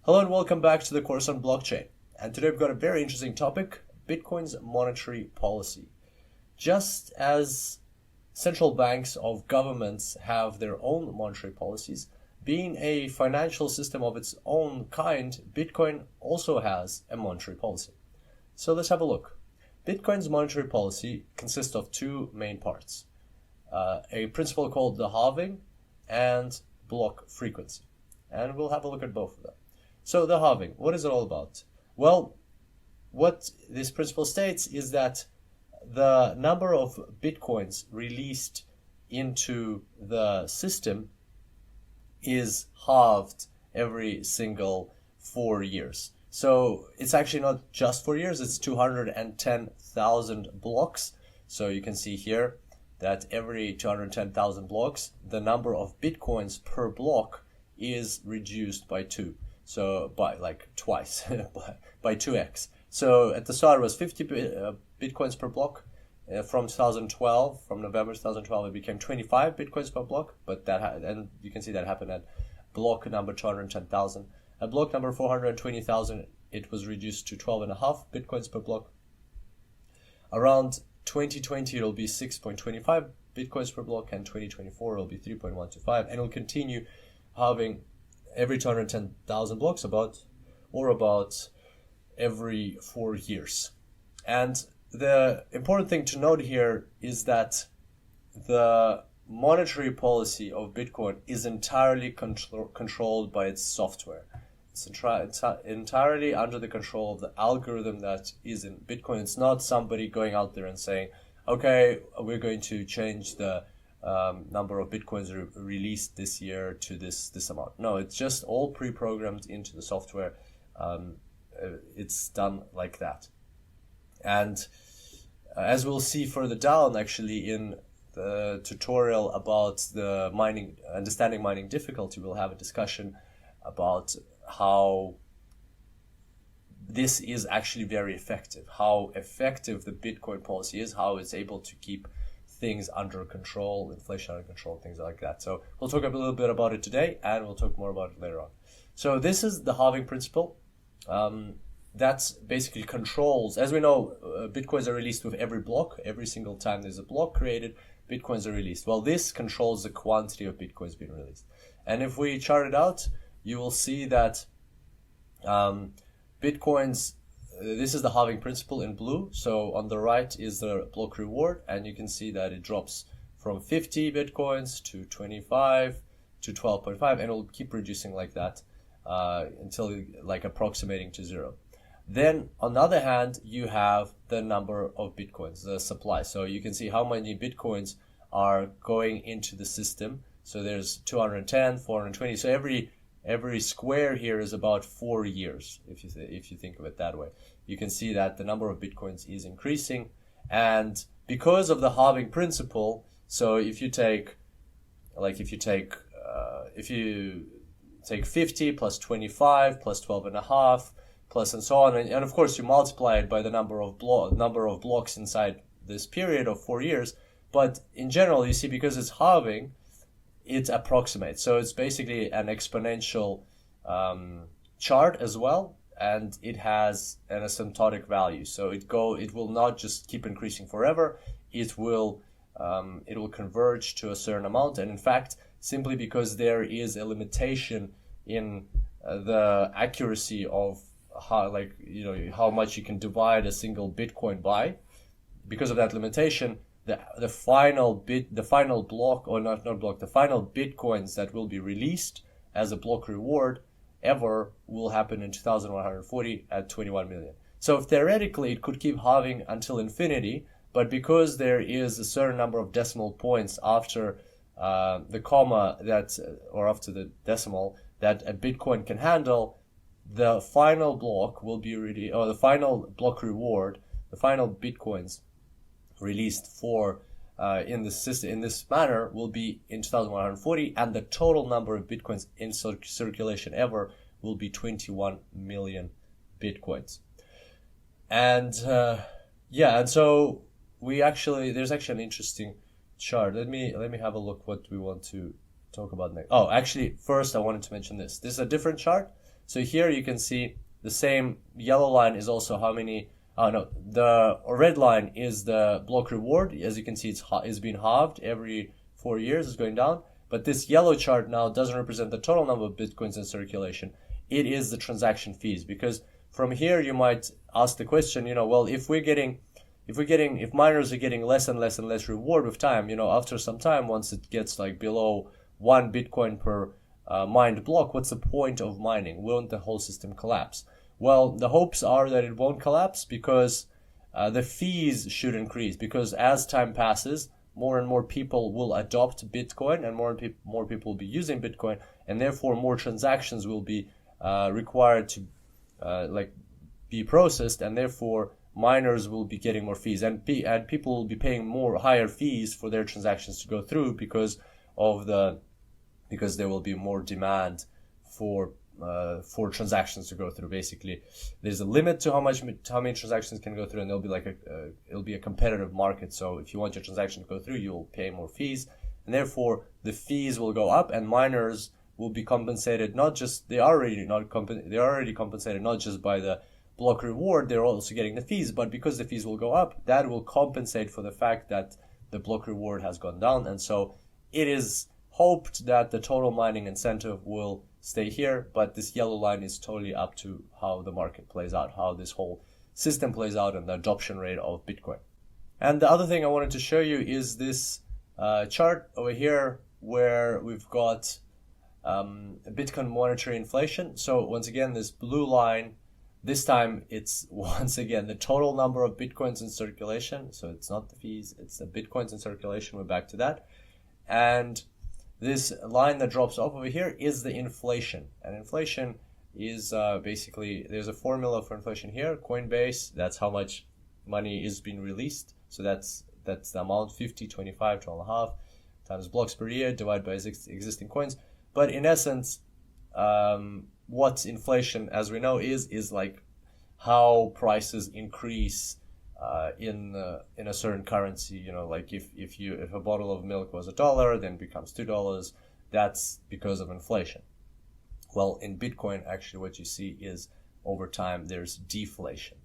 Hello and welcome back to the course on blockchain. And today we've got a very interesting topic, Bitcoin's monetary policy. Just as central banks of governments have their own monetary policies, being a financial system of its own kind, Bitcoin also has a monetary policy. So let's have a look. Bitcoin's monetary policy consists of two main parts, a principle called the halving and block frequency. And we'll have a look at both of them. So the halving, what is it all about? Well, what this principle states is that the number of bitcoins released into the system is halved every single 4 years. So it's actually not just 4 years, it's 210,000 blocks. So you can see here that every 210,000 blocks, the number of bitcoins per block is reduced by 2. So by like twice, by 2x. So at the start it was 50 bitcoins per block. From 2012, from November 2012, it became 25 bitcoins per block. But and you can see that happened at block number 210,000. At block number 420,000, it was reduced to 12.5 bitcoins per block. Around 2020, it'll be 6.25 bitcoins per block, and 2024 it'll be 3.125, and it'll continue having every 210,000 blocks about every 4 years. And the important thing to note here is that the monetary policy of Bitcoin is entirely controlled by its software. It's entirely under the control of the algorithm that is in Bitcoin. It's not somebody going out there and saying, okay, we're going to change the number of bitcoins released this year to this amount. No, it's just all pre-programmed into the software. It's done like that. And as we'll see further down, actually, in the tutorial about the understanding mining difficulty, we'll have a discussion about how this is actually very effective, how effective the Bitcoin policy is, how it's able to keep things under control, inflation under control, things like that. So we'll talk a little bit about it today, and we'll talk more about it later on. So this is the halving principle. That's basically controls. As we know, bitcoins are released with every block. Every single time there's a block created, bitcoins are released. Well, this controls the quantity of bitcoins being released. And if we chart it out, you will see that bitcoins, this is the halving principle in blue. So on the right is the block reward, and you can see that it drops from 50 bitcoins to 25 to 12.5, and it will keep reducing like that until like approximating to 0. Then on the other hand, you have the number of bitcoins, the supply. So you can see how many bitcoins are going into the system. So there's 210, 420. So every square here is about 4 years, if you think of it that way. You can see that the number of bitcoins is increasing, and because of the halving principle, so if you take 50 plus 25 plus 12.5 plus and so on, and of course you multiply it by the number of blocks inside this period of 4 years. But in general, you see, because it's halving, it approximates. So it's basically an exponential chart as well, and it has an asymptotic value. So it will not just keep increasing forever. It will converge to a certain amount, and in fact, simply because there is a limitation in the accuracy of how much you can divide a single Bitcoin by, because of that limitation, the final bitcoins that will be released as a block reward ever will happen in 2140 at 21 million. So theoretically it could keep halving until infinity, but because there is a certain number of decimal points after the comma or after the decimal that a Bitcoin can handle, the final block will be the final block reward, the final bitcoins released for in the system in this manner will be in 2140, and the total number of bitcoins in circulation ever will be 21 million bitcoins. And and so there's actually an interesting chart. Let me have a look what we want to talk about next. Oh, actually, first I wanted to mention this. This is a different chart. So here you can see the same yellow line is also how many, the red line is the block reward. As you can see, it's been halved every 4 years, it's going down. But this yellow chart now doesn't represent the total number of Bitcoins in circulation. It is the transaction fees, because from here you might ask the question, well, if miners are getting less and less and less reward with time, after some time, once it gets like below 1 Bitcoin per mined block, what's the point of mining? Won't the whole system collapse? Well, the hopes are that it won't collapse, because the fees should increase, because as time passes, more and more people will adopt Bitcoin, and more people will be using Bitcoin, and therefore more transactions will be required to be processed, and therefore miners will be getting more fees, and people will be paying higher fees for their transactions to go through, because there will be more demand for transactions to go through. Basically, there's a limit to how many transactions can go through, and it'll be a competitive market. So if you want your transaction to go through, you'll pay more fees, and therefore the fees will go up, and miners will be compensated. They're already compensated not just by the block reward, they're also getting the fees, but because the fees will go up, that will compensate for the fact that the block reward has gone down. And so it is hoped that the total mining incentive will stay here, but this yellow line is totally up to how the market plays out, how this whole system plays out, and the adoption rate of Bitcoin. And the other thing I wanted to show you is this chart over here, where we've got Bitcoin monetary inflation. So once again, this blue line, this time it's once again the total number of Bitcoins in circulation. So it's not the fees, it's the Bitcoins in circulation. We're back to that. And this line that drops off over here is the inflation. And inflation is basically, there's a formula for inflation here, Coinbase. That's how much money is being released. So that's the amount, 50, 25, 12.5 times blocks per year divided by existing coins. But in essence, what inflation, as we know, is like how prices increase in a certain currency. Like if a bottle of milk was $1, then it becomes $2. That's because of inflation. Well, in Bitcoin, actually, what you see is over time there's deflation.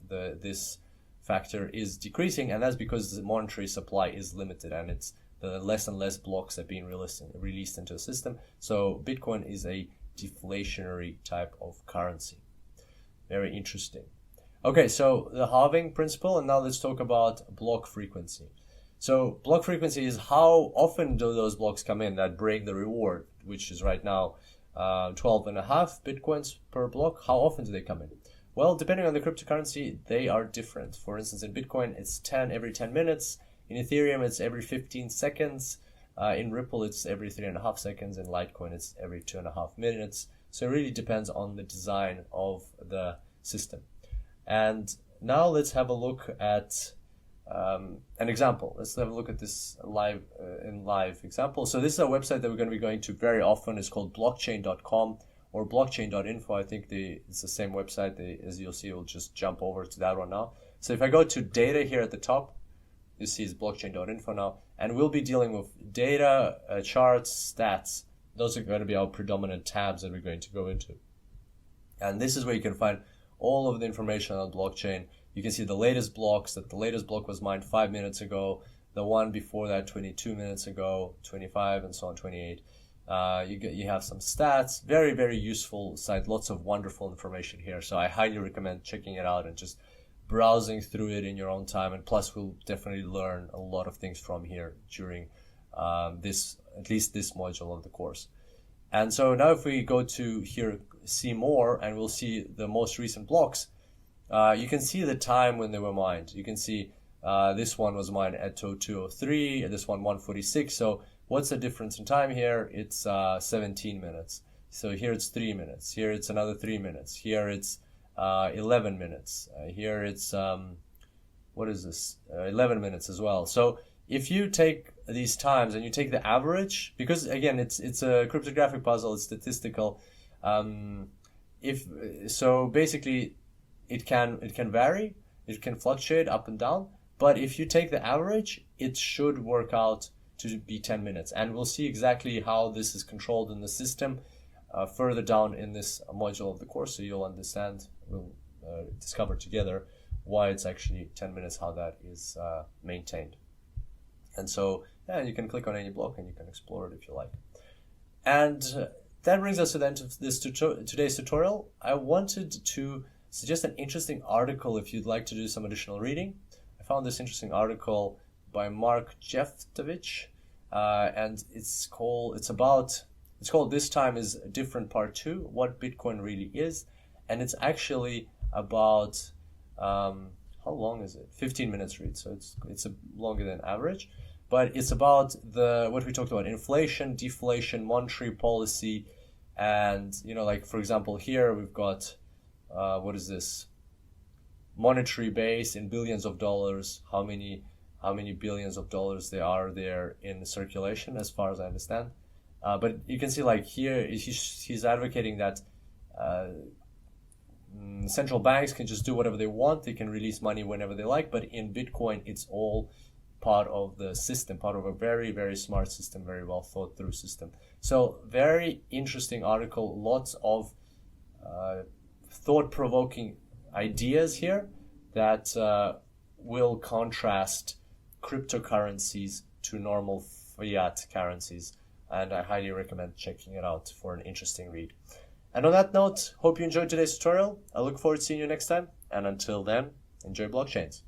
This factor is decreasing, and that's because the monetary supply is limited, and it's the less and less blocks are being released into the system. So Bitcoin is a deflationary type of currency. Very interesting. Okay, so the halving principle, and now let's talk about block frequency. So block frequency is how often do those blocks come in that break the reward, which is right now 12.5 Bitcoins per block. How often do they come in? Well, depending on the cryptocurrency, they are different. For instance, in Bitcoin, it's 10 every 10 minutes. In Ethereum, it's every 15 seconds. In Ripple, it's every 3.5 seconds. In Litecoin, it's every 2.5 minutes. So it really depends on the design of the system. And now let's have a look at an example. Let's have a look at this live example. So this is a website that we're going to be going to very often. It's called blockchain.com or blockchain.info. I think it's the same website. As you'll see, we'll just jump over to that one now. So if I go to data here at the top, you see it's blockchain.info now, and we'll be dealing with data, charts, stats. Those are going to be our predominant tabs that we're going to go into. And this is where you can find all of the information on blockchain. You can see the latest blocks, that the latest block was mined 5 minutes ago, the one before that 22 minutes ago, 25, and so on, 28. You have some stats. Very, very useful site. Lots of wonderful information here. So I highly recommend checking it out and just browsing through it in your own time. And plus, we'll definitely learn a lot of things from here during at least this module of the course. And so now if we go to here, see more, and we'll see the most recent blocks, you can see the time when they were mined. You can see this one was mined at 0203, this one 146. So what's the difference in time here? It's 17 minutes. So here it's 3 minutes. Here it's another 3 minutes. Here it's 11 minutes. Here it's 11 minutes as well. So if you take these times and you take the average, because again it's a cryptographic puzzle, it's statistical. Basically it can vary, it can fluctuate up and down, but if you take the average, it should work out to be 10 minutes. And we'll see exactly how this is controlled in the system further down in this module of the course, so you'll understand, we'll discover together why it's actually 10 minutes, how that is maintained. And so, yeah, you can click on any block and you can explore it if you like. And that brings us to the end of this today's tutorial. I wanted to suggest an interesting article if you'd like to do some additional reading. I found this interesting article by Mark Jeftovich, and it's called This Time is Different Part 2, What Bitcoin Really Is. And it's actually about, how long is it? 15 minutes read, so it's longer than average. But it's about what we talked about: inflation, deflation, monetary policy, and like for example here we've got what is this? Monetary base in billions of dollars. How many billions of dollars there are there in circulation, as far as I understand. But you can see, like here, he's advocating that central banks can just do whatever they want. They can release money whenever they like. But in Bitcoin, it's all part of the system, part of a very, very smart system, very well thought through system. So very interesting article, lots of thought-provoking ideas here that will contrast cryptocurrencies to normal fiat currencies, and I highly recommend checking it out for an interesting read. And on that note, hope you enjoyed today's tutorial. I look forward to seeing you next time, and until then, enjoy blockchains.